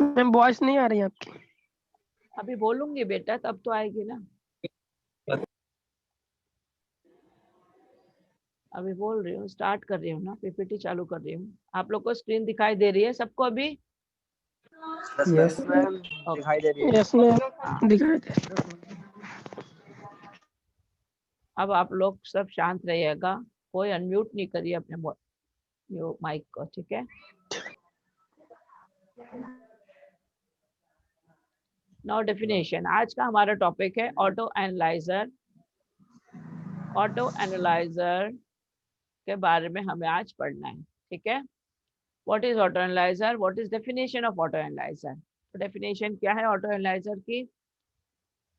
Ma'am voice नहीं आ रही है आपकी। अभी बोलूंगी बेटा तब तो आएगी ना। अभी बोल रही हूँ, स्टार्ट कर रही हूँ ना, पीपीटी चालू कर रही हूँ। आप लोग को स्क्रीन दिखाई दे रही है सबको अभी? यस मैम दिखाई दे रही है। यस मैम हाँ। दिखाई दे रही है। अब आप लोग सब शांत रहिएगा, कोई अनम्यूट नहीं करिए अपने माइक को, ठीक है? नाउ डेफिनेशन, आज का हमारा टॉपिक है ऑटो एनालाइजर। ऑटो एनालाइजर के बारे में हमें आज पढ़ना है, ठीक है? What is auto analyser, what is definition of auto analyser? तो डेफिनेशन क्या है ऑटो एनालाइजर की?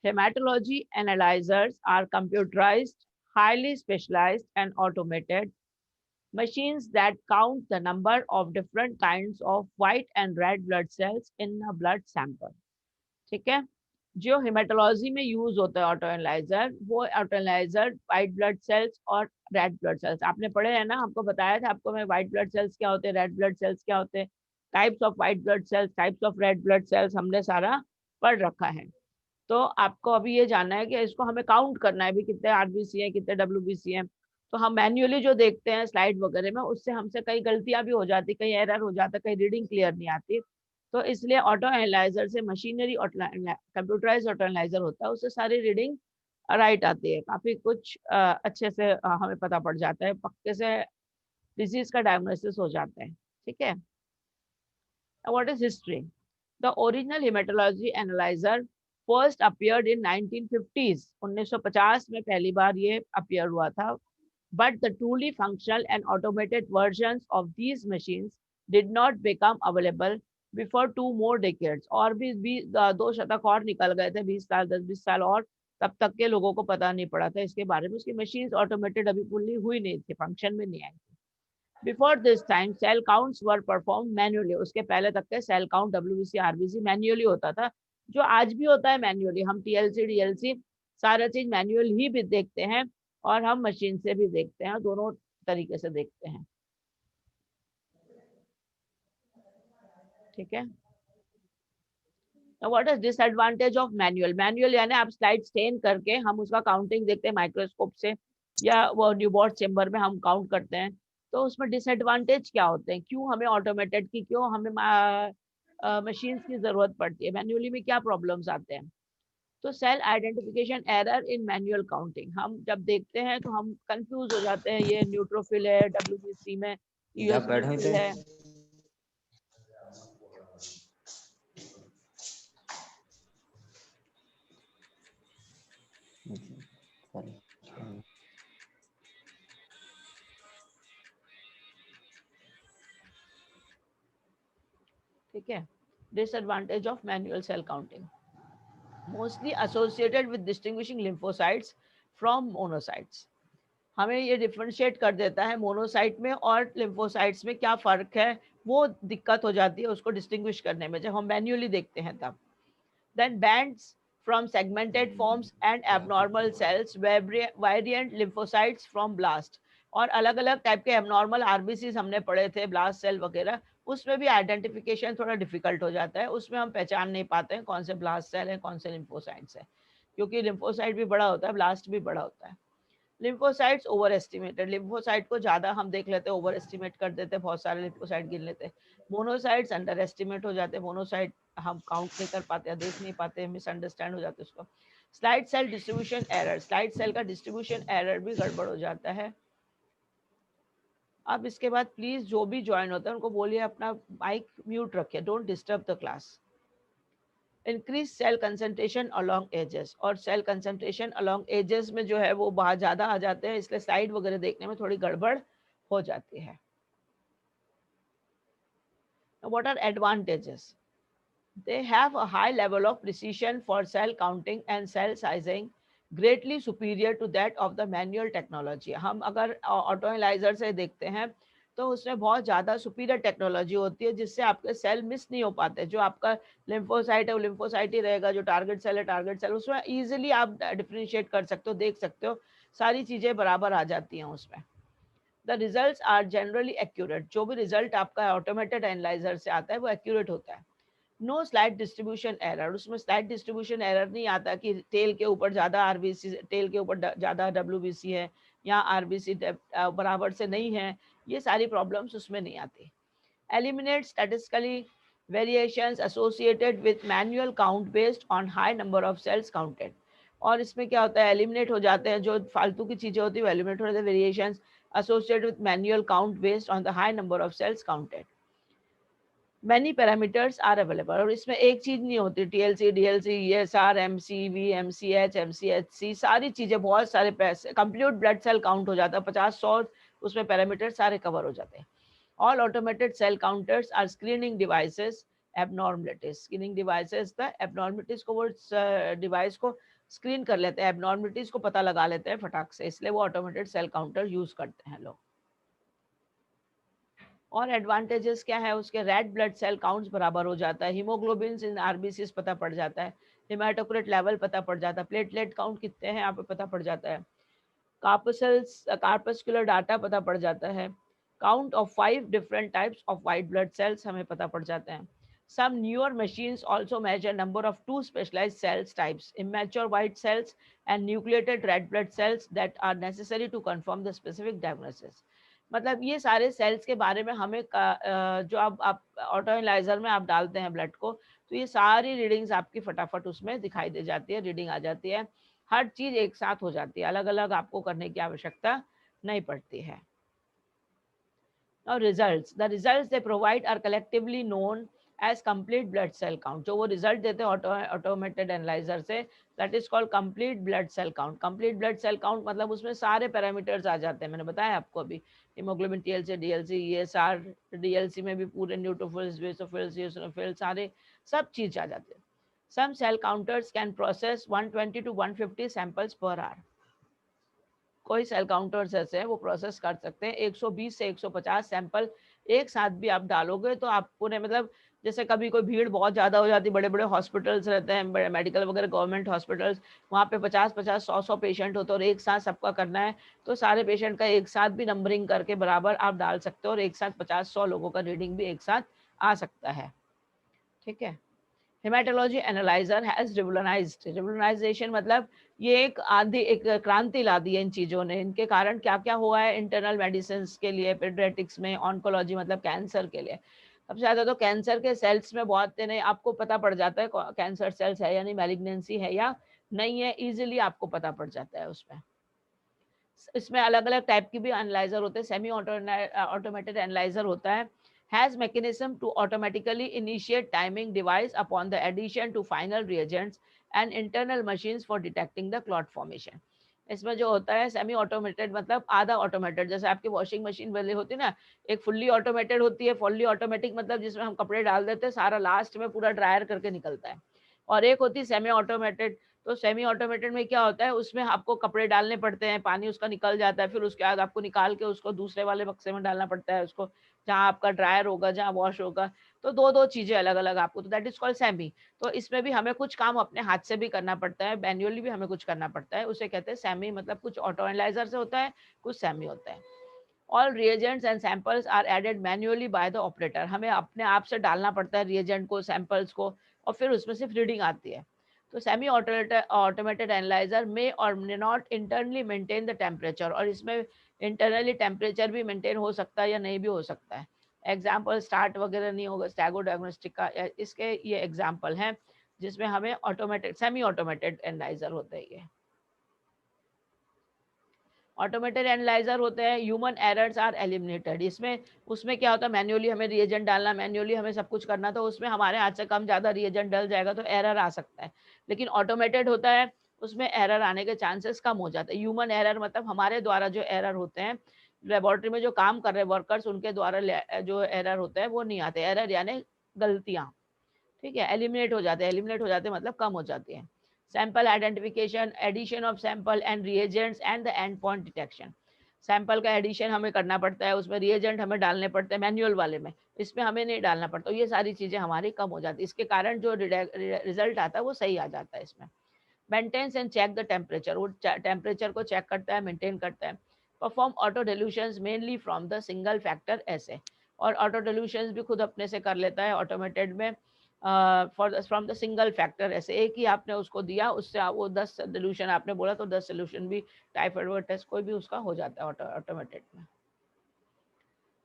Haematology analysers are computerised, highly specialized and automated machines that count the number of different kinds of white and red blood cells in a blood sample, ठीक है? जो haematology में use होता है auto analyser, वो auto analyser white blood cells और red blood cells आपने पढ़े हैं ना, आपको बताया था आपको मैं, व्हाइट ब्लड सेल्स क्या होते हैं, रेड ब्लड सेल्स क्या होते हैं, types of white blood cells, types of red blood cells, हमने सारा पढ़ रखा है। तो आपको अभी ये जानना है कि इसको हमें काउंट करना है भी, कितने आरबीसी है, कितने डब्ल्यूबीसी है। तो हम मैन्युअली जो देखते हैं स्लाइड वगैरह में, उससे हमसे कई गलतियां भी हो जाती, कई एरर हो जाता, कई रीडिंग क्लियर नहीं आती। तो इसलिए ऑटो एनालाइजर से, मशीनरी कंप्यूटराइज ऑटो एनालाइजर होता है, उससे सारी रीडिंग राइट आती है, काफी कुछ अच्छे से हमें पता पड़ जाता है, पक्के से डिजीज का डायग्नोसिस हो जाता है, ठीक है? What is history? The original haematology analyser first appeared in 1950s, 1950 में पहली बार ये अपीयर हुआ था। But the truly functional and automated versions of these machines did not become available before 2 more decades. और भी 2 शतक और निकल गए थे, 20 साल, 10-20 साल और, तब तक के लोगों को पता नहीं पड़ा था इसके बारे में। उसकी मशीन्स ऑटोमेटेड अभी फुल्ली हुई नहीं थी, फंक्शन में नहीं आई थी। Before this time cell counts were performed manually, उसके पहले तक के cell count WBC RBC manually होता था, जो आज भी होता है मैन्युअली। हम टीएलसी डीएलसी सारा चीज मैन्युअल ही भी देखते हैं, और हम मशीन से भी देखते हैं, दोनों तरीके से देखते हैं, ठीक है? What is disadvantage of manual? Manual यानी आप स्लाइड स्टेन करके हम उसका काउंटिंग देखते हैं माइक्रोस्कोप से, या वो न्यूबॉर्न चेम्बर में हम काउंट करते हैं। तो उसमें डिसएडवांटेज क्या होते हैं, क्यों हमें ऑटोमेटेड की, क्यों हमें मशीन्स की जरूरत पड़ती है, मैन्युअली में क्या प्रॉब्लम्स आते हैं? तो cell identification error in manual counting, हम जब देखते हैं तो हम कंफ्यूज हो जाते हैं, ये न्यूट्रोफिल है डब्ल्यूबीसी में, यूएसबीसी है। ठीक है? Disadvantage of manual cell counting, mostly associated with distinguishing lymphocytes from monocytes. हमें ये डिफरेंशिएट कर देता है मोनोसाइट में और लिम्फोसाइट्स में क्या फ़र्क है, वो दिक्कत हो जाती है उसको डिस्टिंग्विश करने में, जब हम मैन्युअली देखते हैं तब। Then bands from segmented forms and abnormal cells, variant lymphocytes from blast, और अलग अलग टाइप के एबनॉर्मल आरबीसीज हमने पढ़े थे, ब्लास्ट सेल वगैरह, उसमें भी आइडेंटिफिकेशन थोड़ा डिफिकल्ट हो जाता है, उसमें हम पहचान नहीं पाते हैं कौन से ब्लास्ट सेल है, कौन से लिम्फोसाइट्स है, क्योंकि लिम्फोसाइट भी बड़ा होता है, ब्लास्ट भी बड़ा होता है। लिम्फोसाइट्स ओवर एस्टिमेटेड, लिम्फोसाइट को ज्यादा हम देख लेते हैं, ओवर एस्टिमेट कर देते हैं, बहुत सारे लिम्फोसाइट गिन लेते हैं। मोनोसाइट्स अंडर एस्टिमेट हो जाते हैं, मोनोसाइट हम काउंट नहीं कर पाते, देख नहीं पाते, मिसअंडरस्टैंड हो जाते हैं उसको। Slide cell distribution error, slide cell का डिस्ट्रीब्यूशन एरर भी गड़बड़ हो जाता है। अब इसके बाद प्लीज जो भी ज्वाइन होता है उनको बोलिए अपना माइक म्यूट रखे, don't disturb the class. Increase cell concentration along edges, और सेल कंसंट्रेशन अलोंग एजेस में जो है वो बहुत ज़्यादा आ जाते हैं, इसलिए साइड वगैरह देखने में थोड़ी गड़बड़ हो जाती है। What are advantages? They have a high level of precision for cell counting and cell sizing, greatly superior to that of the manual technology. हम अगर ऑटो एनालाइजर से देखते हैं तो उसमें बहुत ज़्यादा सुपीरियर टेक्नोलॉजी होती है, जिससे आपके सेल मिस नहीं हो पाते। जो आपका लिम्फोसाइट है वो लिम्फोसाइट ही रहेगा, जो टारगेट सेल है टारगेट सेल, उसमें ईजिली आप डिफ्रेंशिएट कर सकते हो, देख सकते हो, सारी चीज़ें बराबर आ जाती हैं उसमें। The result are generally accurate, जो भी रिजल्ट आपका ऑटोमेटेड एनालाइजर से आता है वो एक्यूरेट होता है। नो स्लाइड डिस्ट्रीब्यूशन एरर, उसमें स्लाइड डिस्ट्रीब्यूशन एरर नहीं आता कि टेल के ऊपर ज़्यादा आरबीसी, टेल के ऊपर ज़्यादा डब्ल्यूबीसी है या आरबीसी बराबर से नहीं है, ये सारी प्रॉब्लम्स उसमें नहीं आती। Eliminate statistically variations associated with manual count based on high number of cells counted, और इसमें क्या होता है, एलिमिनेट हो जाते हैं जो फालतू की चीज़ें होती है, एलिमिनेट हो जाते हैं variations associated with manual count based on the high number of cells counted. Many parameters are available, और इसमें एक चीज नहीं होती, TLC, DLC, ESR, MCV, MCH, MCHC, सारी चीजें, बहुत सारे पैसे, कंप्लीट ब्लड सेल काउंट हो जाता है, 50-100 उसमें पैरामीटर सारे कवर हो जाते हैं। All automated cell counters are screening devices abnormalities, screening devices the abnormalities को, वो डिवाइस को स्क्रीन कर लेते हैं, एबनॉर्मलिटीज को पता लगा लेते हैं फटाक से, इसलिए वो ऑटोमेटेड सेल काउंटर यूज करते हैं लोग। और एडवांटेजेस क्या है उसके, रेड ब्लड सेल काउंट्स बराबर हो जाता है, हीमोग्लोबिन इन आरबीसी पता पड़ जाता है, हेमाटोक्रिट लेवल पता पड़ जाता है, प्लेटलेट काउंट कितने हैं यहाँ पे पता पड़ जाता है, कार्पस्कुलर डाटा पता पड़ जाता है, count of 5 different types of white blood cells हमें पता पड़ जाते हैं। Some newer machines also measure number of 2 specialized cells types, immature white cells and nucleated red blood cells that are necessary to confirm the specific diagnosis. मतलब ये सारे sales के बारे में हमें जो आप ऑटो एनालाइजर में आप डालते हैं ब्लड को, तो ये सारी रीडिंग्स आपकी फटाफट उसमें दिखाई दे जाती है, रीडिंग आ जाती है, हर चीज एक साथ हो जाती है, अलग अलग आपको करने की आवश्यकता नहीं पड़ती है। Now results, the results they provide are collectively known as complete blood cell count, जो वो रिजल्ट देते हैं ऑटोमेटेड एनालाइजर से, that is called complete blood cell count. Complete blood cell count मतलब उसमें सारे पैरामीटर्स आ जाते हैं, मैंने बताया आपको अभी, haemoglobin, TLC, DLC, ESR, DLC में भी पूरे न्यूट्रोफिल्स, बेसोफिल्स, यूसिनोफिल्स, सारे सब चीज आ जाते हैं। Some cell counters can process 120 to 150 samples per hour, कोई सेल काउंटर्स ऐसे हैं वो प्रोसेस कर सकते हैं 120 से 150 सैंपल एक साथ भी आप डालोगे तो आप पूरे, मतलब जैसे कभी कोई भीड़ बहुत ज़्यादा हो जाती है, बड़े बड़े हॉस्पिटल्स रहते हैं, बड़े मेडिकल वगैरह गवर्नमेंट हॉस्पिटल्स, वहाँ पे 50-50, 100-100 पेशेंट होते हैं और एक साथ सबका करना है, तो सारे पेशेंट का एक साथ भी नंबरिंग करके बराबर आप डाल सकते हो और एक साथ 50-100 लोगों का रीडिंग भी एक साथ आ सकता है। ठीक है। हेमाटोलॉजी एनालाइजर हैज रिवोल्यूशनाइज्ड, रिवोल्यूशनाइजेशन मतलब ये एक आदि, एक क्रांति ला दी है इन चीज़ों ने, इनके कारण क्या क्या हुआ है इंटरनल मेडिसिन के लिए, पेडियाट्रिक्स में, ऑन्कोलॉजी मतलब कैंसर के लिए, सबसे ज़्यादा तो कैंसर के सेल्स में बहुत नहीं, आपको पता पड़ जाता है कैंसर सेल्स है यानी मैलिग्नेंसी है या नहीं है, इजीली आपको पता पड़ जाता है उसमें। इसमें अलग अलग टाइप की भी एनालाइजर होते हैं, सेमी ऑटोमेटेड एनालाइजर होता है, has mechanism to automatically initiate timing device upon the addition to final reagents and internal machines for detecting the clot formation. इसमें जो होता है सेमी ऑटोमेटेड मतलब आधा ऑटोमेटेड, जैसे आपकी वॉशिंग मशीन वाली होती है ना, एक फुल्ली ऑटोमेटेड होती है, फुल्ली ऑटोमेटिक मतलब जिसमें हम कपड़े डाल देते हैं, सारा लास्ट में पूरा ड्रायर करके निकलता है, और एक होती है सेमी ऑटोमेटेड। तो सेमी ऑटोमेटेड में क्या होता है, उसमें आपको कपड़े डालने पड़ते हैं, पानी उसका निकल जाता है, फिर उसके बाद आपको निकाल के उसको दूसरे वाले बक्से में डालना पड़ता है, उसको जहाँ आपका ड्रायर होगा, जहाँ वॉश होगा, तो दो दो चीजें अलग अलग आपको, तो दैट इज कॉल्ड सेमी। तो इसमें भी हमें कुछ काम अपने हाथ से भी करना पड़ता है, मैन्युअली भी हमें कुछ करना पड़ता है, उसे कहते हैं सेमी, मतलब कुछ ऑटो एनालाइजर से होता है, कुछ सेमी होता है। All reagents and samples are added manually by the operator, हमें अपने आप से डालना पड़ता है रिएजेंट को, सैंपल्स को, और फिर उसमें सिर्फ रीडिंग आती है। तो सेमी ऑटोमेटेड एनालाइजर में और not internally maintain the temperature, और इसमें इंटरनली टेम्परेचर भी मेंटेन हो सकता है या नहीं भी हो सकता है। एग्जाम्पल स्टार्ट वगैरह नहीं होगा स्टैगो डायग्नोस्टिक का, इसके ये एग्जाम्पल हैं जिसमें हमें ऑटोमेटेड, सेमी ऑटोमेटेड एनालाइजर होते हैं। ये ऑटोमेटेड एनालाइजर होते हैं, ह्यूमन एरर्स आर एलिमिनेटेड, इसमें उसमें क्या होता है, मैन्युअली हमें रिएजेंट डालना, मैन्युअली हमें सब कुछ करना, तो उसमें हमारे हाथ से कम ज़्यादा रिएजेंट डल जाएगा तो एरर आ सकता है। लेकिन ऑटोमेटेड होता है उसमें एरर आने के चांसेस कम हो जाते हैं। ह्यूमन एरर मतलब हमारे द्वारा जो एरर होते हैं, लेबोरेटरी में जो काम कर रहे वर्कर्स उनके द्वारा जो एरर होते हैं वो नहीं आते, एरर यानी गलतियाँ, ठीक है, एलिमिनेट हो जाते हैं, एलिमिनेट हो जाते हैं मतलब कम हो जाती हैं। Sample identification, addition of sample and reagents and the end point detection, sample का एडिशन हमें करना पड़ता है, उसमें रिएजेंट हमें डालने पड़ते हैं, मैनुअल वाले में, इसमें हमें नहीं डालना पड़ता, ये सारी चीज़ें हमारी कम हो जाती है, इसके कारण जो रिजल्ट आता है वो सही आ जाता है इसमें। Maintains and check the temperature, वो टेम्परेचर को चेक करता है, मेंटेन करता है। Perform auto dilutions mainly from the single factor ऐसे, और ऑटो डिल्यूशंस भी खुद अपने से कर लेता है ऑटोमेटेड में, फ्रॉम द सिंगल फैक्टर, ऐसे एक ही आपने उसको दिया, उससे वो 10 सोल्यूशन आपने बोला तो 10 सोल्यूशन भी टाइफाइड टेस्ट कोई भी उसका हो जाता है ऑटोमेटेड में।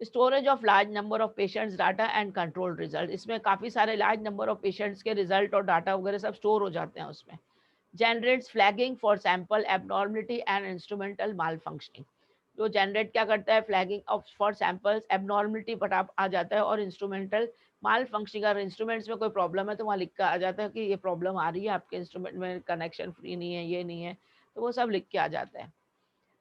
Storage of large number of patients data and control result, इसमें काफ़ी सारे लार्ज नंबर ऑफ पेशेंट्स के रिजल्ट और डाटा वगैरह सब स्टोर हो जाते हैं उसमें। Generates flagging for sample abnormality and instrumental mall functioning, जो जनरेट क्या करता है, flagging of for samples, abnormality पर आ जाता है, और इंस्ट्रूमेंटल माल फंक्शनिंग, अगर इंस्ट्रूमेंट्स में कोई प्रॉब्लम है तो वहाँ लिख कर आ जाता है कि ये प्रॉब्लम आ रही है आपके इंस्ट्रूमेंट में, कनेक्शन फ्री नहीं है, ये नहीं है, तो वो सब लिख के आ जाता है।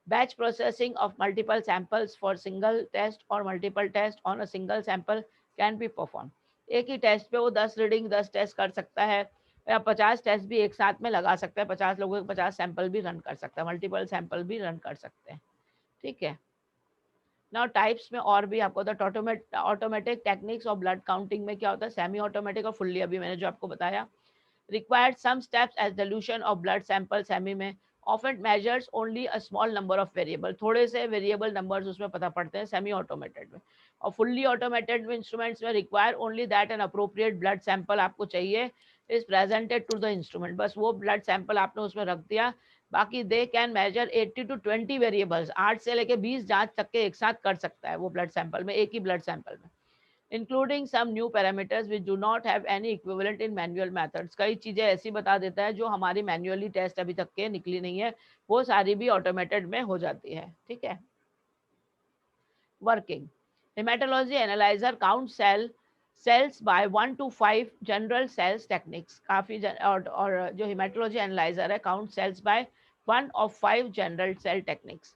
Batch processing of multiple samples for single test or multiple test on a single sample can be performed. एक ही टेस्ट पे वो 10 रीडिंग 10 टेस्ट कर सकता है, या 50 टेस्ट भी एक साथ में लगा सकता है, 50 लोगों के 50 सैंपल भी रन कर सकता है, मल्टीपल सैंपल भी रन कर सकते हैं। ठीक है। नाउ टाइप्स में और भी आपको ऑटोमेटिक टेक्निक्स और ब्लड काउंटिंग में क्या होता है, सेमी ऑटोमेटिक और फुल्ली, अभी मैंने जो आपको बताया। required some steps as dilution of blood sample semi में often measures only a small number of variable, थोड़े से वेरिएबल नंबर्स उसमें पता पड़ते हैं सेमी ऑटोमेटेड में। और फुल्ली ऑटोमेटेड में इंस्ट्रूमेंट्स में require only that an appropriate blood sample आपको चाहिए is presented to the instrument, बस वो ब्लड सैंपल आपने उसमें रख दिया, बाकी they can measure 80 to 20 variables, 8 से लेके 20 जांच तक के एक साथ कर सकता है वो ब्लड सैंपल में, एक ही ब्लड सैंपल में, including some new parameters which do not have any equivalent in manual methods, कई चीज़ें ऐसी बता देता है जो हमारी मैन्युअली टेस्ट अभी तक के निकली नहीं है, वो सारी भी ऑटोमेटेड में हो जाती है। ठीक है। Working, haematology analyser count cells by 1 to 5 general cells techniques, काफ़ी और जो हेमेटोलॉजी एनालाइजर है count cells by 1 of 5 general cell techniques.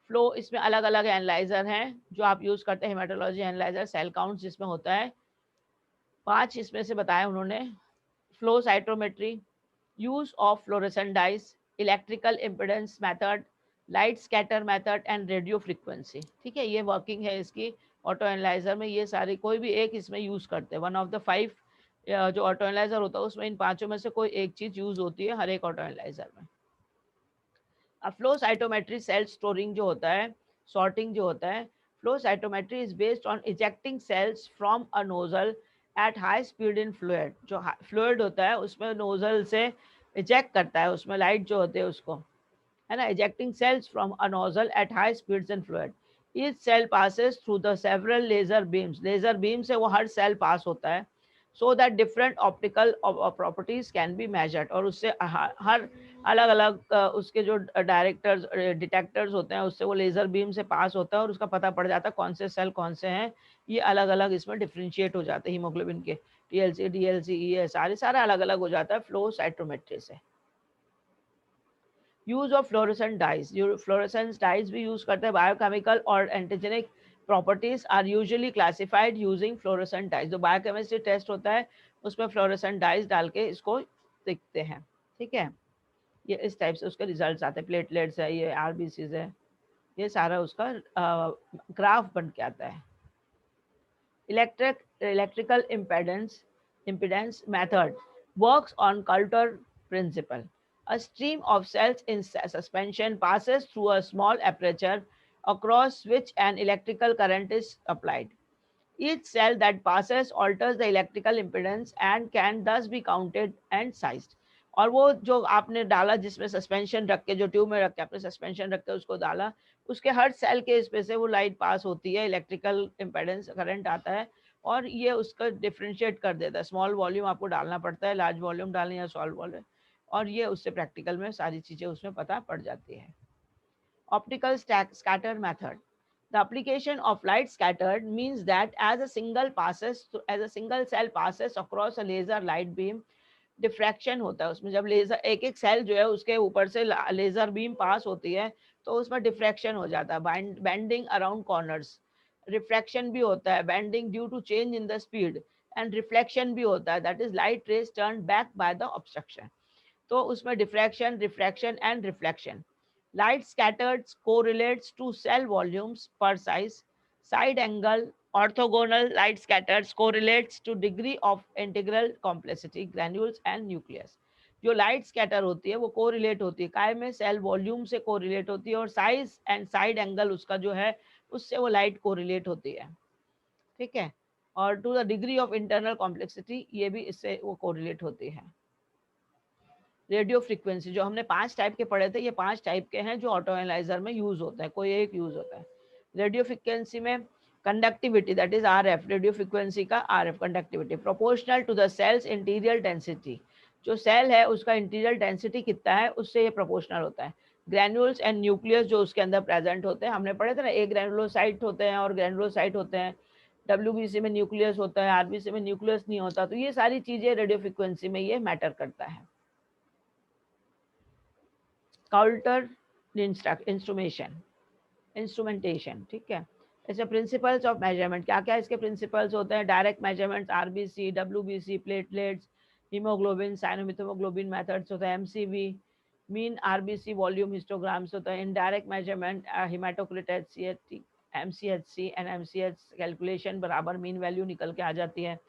Flow, इसमें अलग अलग एनालाइजर हैं जो आप यूज़ करते हैं हेमेटोलॉजी एनालाइजर, सेल काउंट जिसमें होता है 5 इसमें से बताया उन्होंने। Flow cytometry, use of fluorescent dice, electrical impedance method, light scatter method and radio frequency. ठीक है, ये वर्किंग है इसकी ऑटो एनालाइजर में, ये सारे कोई भी एक इसमें यूज करते हैं, 1 of the 5 जो ऑटो एनालाइजर होता है उसमें इन पांचों में से कोई एक चीज यूज होती है हर एक ऑटो एनालाइजर में। अब फ्लो साइटोमेट्री सेल स्टोरिंग जो होता है, सॉर्टिंग जो होता है, flow cytometry is based on ejecting cells from a nozzle at high speed in fluid, जो फ्लूइड होता है उसमें नोजल से इजेक्ट करता है, उसमें लाइट जो होते हैं उसको, है ना, ejecting cells from a nozzle at high speeds in fluid, each cell passes through the several laser beam से वो हर सेल पास होता है, so that different optical properties can be measured, और उससे हर अलग अलग उसके जो डायरेक्टर्स डिटेक्टर्स होते हैं उससे वो लेज़र बीम से पास होता है और उसका पता पड़ जाता है कौन से सेल कौन से हैं, ये अलग अलग इसमें डिफ्रेंशिएट हो जाते हैं हीमोग्लोबिन के, टीएलसी डीएलसी ये सारा अलग अलग हो जाता है फ्लो साइटोमेट्री से। Use of fluorescent dyes, fluorescence dyes भी यूज करते हैं, बायोकेमिकल और antigenic properties are usually classified using fluorescent dyes, जो बायोकेमिस्ट्री टेस्ट होता है उसमें फ्लोरेसेंट डाइज डाल के इसको देखते हैं। ठीक है, ये इस टाइप से उसके रिजल्ट्स आते हैं, प्लेटलेट्स है, ये आरबीसीज है, ये सारा उसका ग्राफ बन के आता है। Electrical impedance method works on Coulter principle. A stream of cells in suspension passes through a small aperture across which an electrical current is applied. Each cell that passes alters the electrical impedance and can thus be counted and sized. और वो जो आपने डाला जिसमें suspension रख के, जो tube में रख के आपने सस्पेंशन रख के उसको डाला, उसके हर सेल के इस पे से वो लाइट पास होती है, इलेक्ट्रिकल इम्पेडेंस करंट आता है और ये उसका डिफ्रेंशिएट कर देता है। स्मॉल वॉल्यूम आपको डालना पड़ता है, लार्ज वॉल्यूम डालनी या स्मॉल वॉल्यूम, और ये उससे प्रैक्टिकल में सारी चीज़ें उसमें पता पड़ जाती है। Optical scatter method. The application of light scattered means that as a single cell passes across a laser light beam, diffraction होता है उसमें, जब लेजर एक सेल जो है उसके ऊपर से लेजर बीम पास होती है तो उसमें डिफ्रैक्शन हो जाता है, बेंडिंग अराउंड कॉर्नर्स, रिफ्रैक्शन भी होता है, bending due to change in the speed, and reflection भी होता है, that is light rays turn back by the obstruction. तो उसमें diffraction, refraction and reflection. Light scattered correlates to cell volumes per size. Side angle orthogonal light scattered correlates to degree of integral complexity, granules and nucleus. जो light scatter होती है वो correlate होती है काय में, सेल वॉल्यूम से correlate होती है, और साइज एंड साइड एंगल उसका जो है उससे वो लाइट कोरिलेट होती है। ठीक है, और to the degree of internal complexity, ये भी इससे वो कोरिलेट होती है। रेडियो फ्रीक्वेंसी, जो हमने 5 टाइप के पढ़े थे, ये 5 टाइप के हैं जो ऑटो एनालाइजर में यूज होता है, कोई एक यूज होता है। रेडियो फ्रीक्वेंसी में conductivity, that is RF, radio frequency का RF conductivity proportional to the cells interior density, जो सेल है उसका इंटीरियर डेंसिटी कितना है उससे ये प्रोपोर्शनल होता है। ग्रैन्यूल्स एंड न्यूक्लियस जो उसके अंदर प्रेजेंट होते हैं, हमने पढ़े थे ना, एक ग्रैनुलोसाइट होते हैं और ग्रैनुलोसाइट होते हैं, डब्ल्यूबीसी में न्यूक्लियस होता है, आरबीसी में न्यूक्लियस नहीं होता। तो ये सारी चीजें रेडियो फ्रीक्वेंसी में ये मैटर करता है। काउल्टर इंस्ट्रूमेंटेशन, ठीक है। ऐसे प्रिंसिपल्स ऑफ मेजरमेंट, क्या क्या इसके प्रिंसिपल्स होते हैं? Direct measurements, RBC, WBC, platelets, haemoglobin, cyanmethaemoglobin methods होता है, MCV, mean RBC volume histograms होता है। Indirect measurement, haematocrit, HCH, MCHC and MCH calculation बराबर मीन वैल्यू निकल के आ जाती है।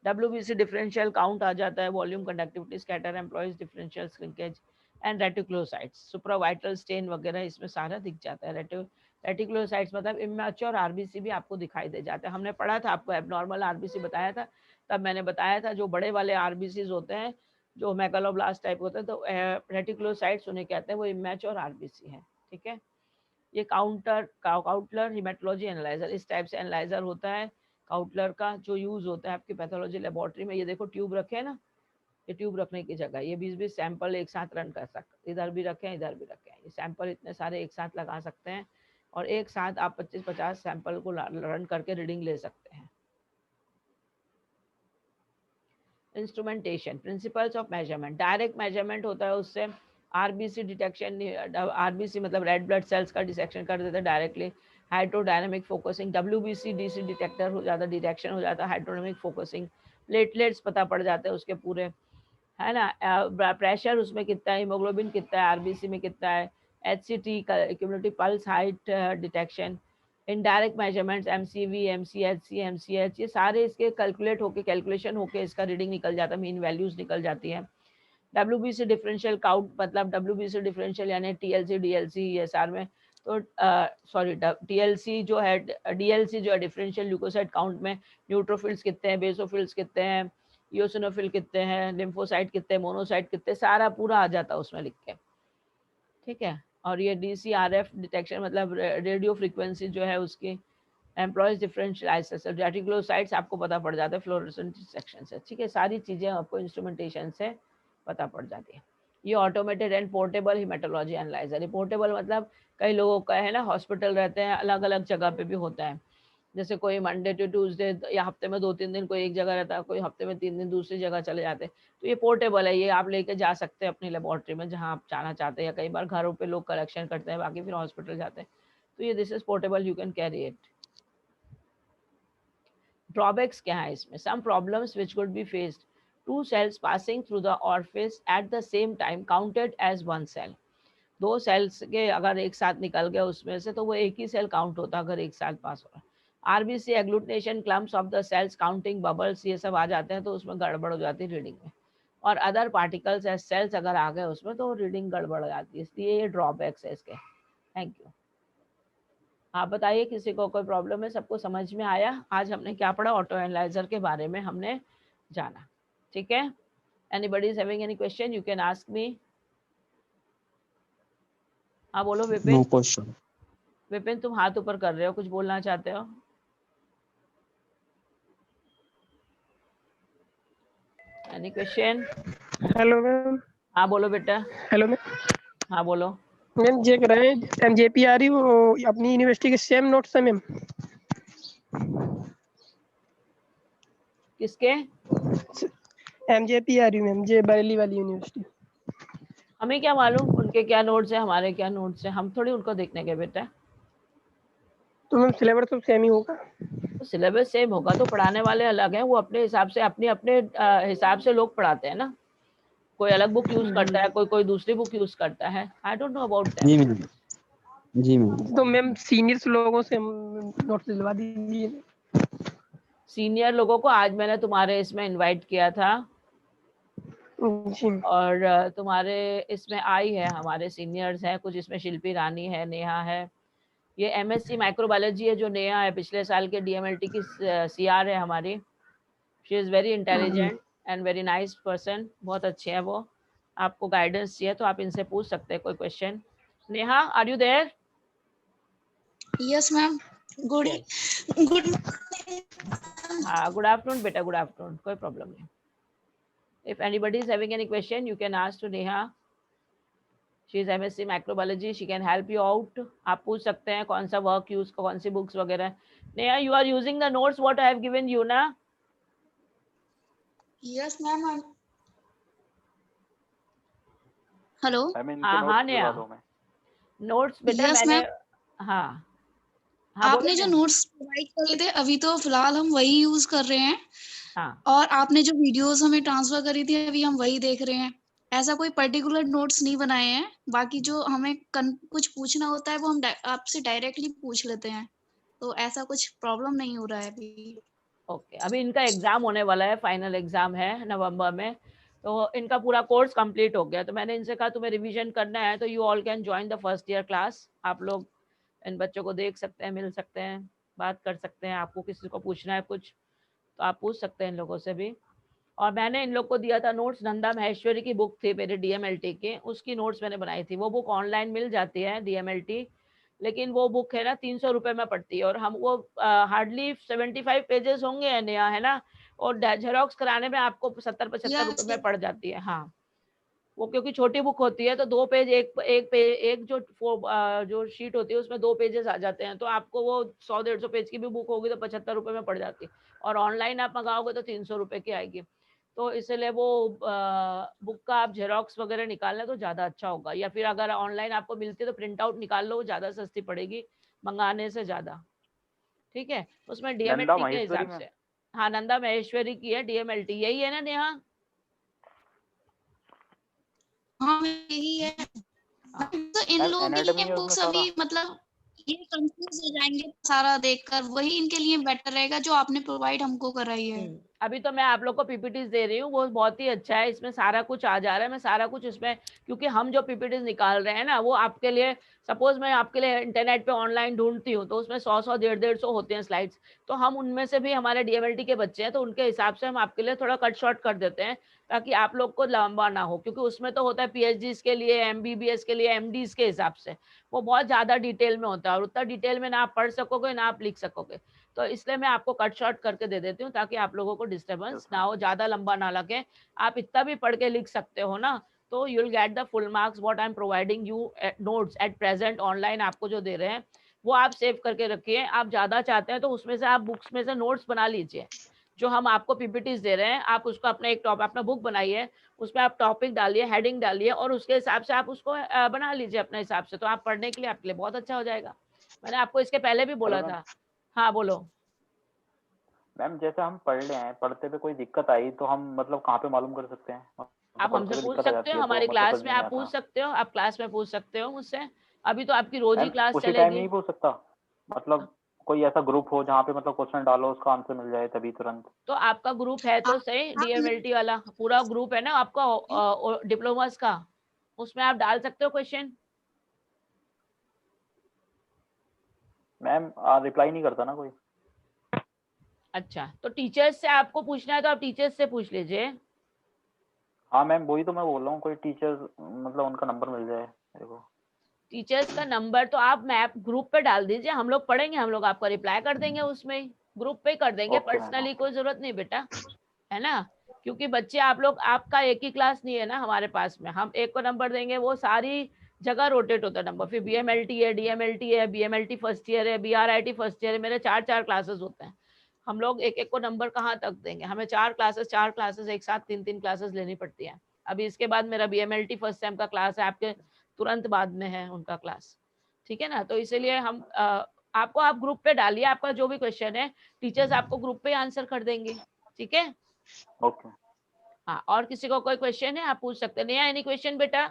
डब्ल्यूबीसी डिफरेंशियल काउंट आ जाता है, volume, conductivity, scatter, employs differential shrinkage and reticulocytes, supravital stain वगैरह इसमें सारा दिख जाता है। रेटिकुलोसाइट्स मतलब इमेच्योर आरबीसी भी आपको दिखाई दे जाता है। हमने पढ़ा था, आपको एबनॉर्मल आरबीसी बताया था, तब मैंने बताया था जो बड़े वाले आरबीसीज होते हैं जो मेगालोब्लास्ट टाइप होते हैं, तो रेटिकुलोसाइट्स उन्हें कहते हैं, वो इमेच्योर आरबीसी है, ठीक है। ये काउटलर हेमेटोलॉजी एनालाइजर, इस टाइप से एनालाइजर होता है काउटलर का, जो यूज होता है आपकी पैथोलॉजी लेबोरेटरी में। ये देखो ट्यूब रखे हैं ना, ये ट्यूब रखने की जगह, ये 20-20 सैंपल एक साथ रन कर सकते, इधर भी रखें इधर भी रखें, ये सैंपल इतने सारे एक साथ लगा सकते हैं और एक साथ आप 25-50 सैंपल को रन करके रीडिंग ले सकते हैं। Instrumentation, principles of measurement, direct measurement होता है, उससे आरबीसी डिटेक्शन, आरबीसी मतलब रेड ब्लड सेल्स का डिटेक्शन कर देते हैं directly. Hydrodynamic focusing, WBC DC detector हो जाता, डिटेक्शन हो जाता है, हाइड्रोडायनामिक फोकसिंग। प्लेटलेट्स पता पड़ जाते हैं उसके पूरे, है ना, प्रेशर उसमें कितना है, हीमोग्लोबिन कितना है, आरबीसी में कितना है, HCT cumulative pulse height detection. Indirect measurements, MCV, MCHC, MCH, ये सारे इसके कैलकुलेशन होके इसका रीडिंग निकल जाता है, मीन वैल्यूज निकल जाती है। डब्ल्यूबीसी डिफरेंशियल काउंट, मतलब डब्ल्यूबीसी डिफरेंशियल यानी टीएलसी, डीएलसी, ईएसआर में तो सॉरी टीएलसी जो है, डीएलसी जो है डिफरेंशियल ल्यूकोसाइट काउंट में न्यूट्रोफिल्स कितने हैं, बेसोफिल्स कितने हैं, ईओसिनोफिल कितने हैं, लिम्फोसाइट कितने, मोनोसाइट कितने, सारा पूरा आ जाता है उसमें लिख के, ठीक है। और ये डीसीआरएफ डिटेक्शन मतलब रेडियो फ्रीक्वेंसी जो है उसकी, एम्प्लॉयज डिफरेंशियल आइसोसेल, रेटिकुलोसाइट्स आपको पता पड़ जाता है फ्लोरेसेंट सेक्शन से, ठीक है। सारी चीज़ें आपको इंस्ट्रूमेंटेशन से पता पड़ जाती है। ये automated and portable haematology analyser, portable मतलब कई लोगों का है ना, हॉस्पिटल रहते हैं, अलग अलग जगह पे भी होता है, जैसे कोई मंडे टू ट्यूसडे या हफ्ते में 2-3 दिन कोई एक जगह रहता है, कोई हफ्ते में 3 दिन दूसरी जगह चले जाते हैं, तो ये पोर्टेबल है, ये आप लेके जा सकते हैं अपनी लेबोरेटरी में जहाँ आप जाना चाहते हैं, या कई बार घरों पे लोग कलेक्शन करते हैं, बाकी फिर हॉस्पिटल जाते हैं, तो ये this is portable, you can carry it. Drawbacks क्या है इसमें? Some problems which could be faced, 2 cells passing through the orifice at the same time counted as 1 cell, 2 sales के अगर एक साथ निकल गए उसमें से तो वो एक ही सेल काउंट होता अगर एक साथ पास हो रहा है। RBC agglutination, clumps of the cells, counting bubbles, ये सब आ जाते हैं तो उसमें गड़बड़ हो जाती है रीडिंग में। और अदर पार्टिकल्स एज सेल्स अगर आ गए उसमें तो रीडिंग गड़बड़ हो जाती है, इसलिए ये ड्रॉबैक्स है इसके। Thank you. आप बताइए किसी को कोई प्रॉब्लम है? सबको समझ में आया? आज हमने क्या पढ़ा? ऑटो एनालाइजर के बारे में हमने जाना, ठीक है। Anybody is having any question, you can ask me. हाँ बोलो विपिन। No question. विपिन तुम हाथ ऊपर कर रहे हो, कुछ बोलना चाहते हो? Any question? Hello ma'am. हाँ बोलो बेटा। Hello ma'am. हाँ बोलो। मैम चेक रहे हैं एमजेपी आ रही वो अपनी यूनिवर्सिटी के सेम नोट्स है मैम। किसके? एमजेपी आ रही मैम, जे बरेली वाली यूनिवर्सिटी। हमें क्या मालूम उनके क्या नोट्स है, हमारे क्या नोट्स है, हम थोड़ी उनको देखने के बेटा। तो मैम सिलेबस तो सेम ही होगा। तो सिलेबस सेम होगा तो पढ़ाने वाले अलग हैं, वो अपने हिसाब से अपने अपने हिसाब से लोग पढ़ाते हैं ना, कोई अलग बुक यूज करता है, कोई कोई दूसरी बुक यूज करता है। I don't know about that. जी मैम, जी मैम। तो मैम सीनियर्स लोगों से नोट्स दिलवा दीजिए। सीनियर लोगों को आज मैंने तुम्हारे इसमें इनवाइट किया था जी। और तुम्हारे इसमें आई है, हमारे सीनियर्स हैं कुछ, इसमें शिल्पी रानी है, नेहा है, ये एमएससी माइक्रोबायोलॉजी है जो नेहा है, पिछले साल के डीएमएलटी की सीआर है हमारी, she is very intelligent and very nice person, बहुत अच्छे हैं वो। आपको गाइडेंस चाहिए तो आप इनसे पूछ सकते हैं कोई question. Neha, are you there? Yes ma'am. Good good हाँ, गुड आफ्टरनून बेटा, गुड आफ्टरनून, कोई प्रॉब्लम नहीं। If anybody is having any question you can ask to Neha, she is MSc microbiology, she can help you out. आप पूछ सकते हैं कौन सा वर्क यूज, कौन सी बुक्स वगैरह। Neha, you are using the notes what I have given you ना? Yes ma'am. हेलो। हाँ नेहा, नोट्स बेटा यस मैंने, मैम। हाँ हाँ आपने जो नोट्स प्रोवाइड करे थे अभी तो फिलहाल हम वही यूज कर रहे हैं। हाँ, और आपने जो वीडियोस हमें ट्रांसफर करी थी अभी हम वही देख रहे हैं। ऐसा कोई पर्टिकुलर नोट्स नहीं बनाए हैं। बाकी जो हमें कुछ पूछना होता है वो हम आपसे डायरेक्टली पूछ लेते हैं। तो ऐसा कुछ प्रॉब्लम नहीं हो रहा है अभी। ओके। अभी इनका एग्जाम होने वाला है, फाइनल एग्जाम है नवंबर में, तो इनका पूरा कोर्स कंप्लीट हो गया। तो मैंने इनसे कहा तुम्हें रिवीजन करना है तो you all can join the first year class. आप लोग इन बच्चों को देख सकते हैं, मिल सकते हैं, बात कर सकते हैं। आपको किसी को पूछना है कुछ तो आप पूछ सकते हैं इन लोगों से भी। और मैंने इन लोग को दिया था नोट्स, नंदा महेश्वरी की बुक थी मेरे DMLT की, उसकी नोट्स मैंने बनाई थी। वो बुक ऑनलाइन मिल जाती है DMLT, लेकिन वो बुक है ना 300 रुपये में पड़ती है। और हम वो हार्डली 75 पेजेस होंगे नया, है ना, और जेरोक्स कराने में आपको 70-75 रुपये में पड़ जाती है। हाँ, वो क्योंकि छोटी बुक होती है तो 2 पेज, एक जो शीट होती है उसमें 2 पेजेस आ जाते हैं। तो आपको वो 100-150 पेज की भी बुक होगी तो 75 रुपये में पड़ जाती है। और ऑनलाइन आप मंगाओगे तो 300 रुपये की आएगी। तो इसलिए वो बुक का आप जेरोक्स वगैरह निकाल लें तो ज़्यादा अच्छा होगा। या फिर अगर ऑनलाइन आपको मिलती है तो प्रिंट आउट निकाल लो, ज़्यादा सस्ती पड़ेगी मंगाने से ज़्यादा। ठीक है, उसमें DMLT के हिसाब से। हाँ, नंदा महेश्वरी की है DMLT, यही है ना नेहा? हाँ यही है। तो इन लोगों के लिए बुक्स अभी मतलब ये कंफ्यूज हो जाएंगे सारा देखकर, वही इनके लिए बेटर रहेगा जो आपने प्रोवाइड हमको कराई है। अभी तो मैं आप लोग को PPTs दे रही हूँ, वो बहुत ही अच्छा है, इसमें सारा कुछ आ जा रहा है। मैं सारा कुछ इसमें, क्योंकि हम जो PPTs निकाल रहे हैं ना वो आपके लिए, सपोज मैं आपके लिए इंटरनेट पे ऑनलाइन ढूंढती हूँ तो उसमें 100-100, 150-150 होते हैं स्लाइड्स। तो हम उनमें से भी, हमारे DMLT के बच्चे हैं तो उनके हिसाब से हम आपके लिए थोड़ा कट शॉर्ट कर देते हैं ताकि आप लोग को लंबा ना हो। क्योंकि उसमें तो होता है PhDs के लिए, MBBS के लिए, MDs के हिसाब से, वो बहुत ज़्यादा डिटेल में होता है और उतना डिटेल में ना आप पढ़ सकोगे ना आप लिख सकोगे। तो इसलिए मैं आपको कट शॉर्ट करके दे देती हूँ ताकि आप लोगों को डिस्टर्बेंस ना हो, ज़्यादा लंबा ना लगे। आप इतना भी पढ़ के लिख सकते हो ना, तो you will get the full marks what I am providing you notes at present online. आपको जो दे रहे हैं वो आप सेव करके रखिए। आप ज़्यादा चाहते हैं तो उसमें से आप बुक्स में से नोट्स बना लीजिए। जो हम आपको PPTs दे रहे हैं आप उसको अपना एक अपना बुक बनाइए, उसमें आप टॉपिक डालिए, हेडिंग डालिए और उसके हिसाब से आप उसको बना लीजिए अपने हिसाब से। तो आप पढ़ने के लिए आपके लिए बहुत अच्छा हो जाएगा। मैंने आपको इसके पहले भी बोला था। हाँ बोलो मैम। जैसे हम पढ़ ले हैं, पढ़ते पे कोई दिक्कत आई तो हम मतलब कहाँ पे मालूम कर सकते हैं? आप हमसे पूछ सकते हो, हमारी क्लास में आप पूछ सकते हो, आप क्लास में पूछ सकते हो मुझसे। अभी तो आपकी रोज ही क्लास उसी टाइम चलेगी। नहीं पूछ सकता? मतलब कोई ऐसा ग्रुप हो जहाँ पे मतलब क्वेश्चन डालो उसका आंसर मिल जाए तभी तुरंत? तो आपका ग्रुप है तो सही, DMLT वाला पूरा ग्रुप है ना आपका डिप्लोमास का, उसमें आप डाल सकते हो क्वेश्चन। मैम रिप्लाई नहीं करता ना कोई। अच्छा, तो टीचर्स से आपको पूछना है तो आप टीचर्स से पूछ लीजिए। हाँ मैम, वही तो मैं बोल रहा हूँ, कोई टीचर मतलब उनका नंबर मिल जाए मेरे को। टीचर्स का नंबर तो आप मैप ग्रुप पे डाल दीजिए, हम लोग पढ़ेंगे, हम लोग आपको रिप्लाई कर देंगे, उसमें ग्रुप पे कर देंगे। पर्सनली कोई जरूरत नहीं बेटा, है ना, क्योंकि बच्चे आप लोग, आपका एक ही क्लास नहीं है ना हमारे पास में। हम एक को नंबर देंगे, वो सारी जगह रोटेट होता है नंबर। फिर BMLT है, DMLT है, BMLT फर्स्ट ईयर है, BRIT फर्स्ट ईयर है, मेरे 4-4 क्लासेस होते हैं। हम लोग एक एक को नंबर कहाँ तक देंगे, हमें 4 क्लासेस एक साथ 3-3 क्लासेस लेनी पड़ती है। अभी इसके बाद मेरा BMLT फर्स्ट सेम का क्लास है, आपके तुरंत बाद में है उनका क्लास, ठीक है ना। तो इसीलिए हम आपको, आप ग्रुप पे डालिए, आपका जो भी क्वेश्चन है टीचर्स आपको ग्रुप पे आंसर कर देंगे, ठीक है। ओके। हाँ, और किसी को कोई क्वेश्चन है आप पूछ सकते हैं। नया एनी क्वेश्चन बेटा?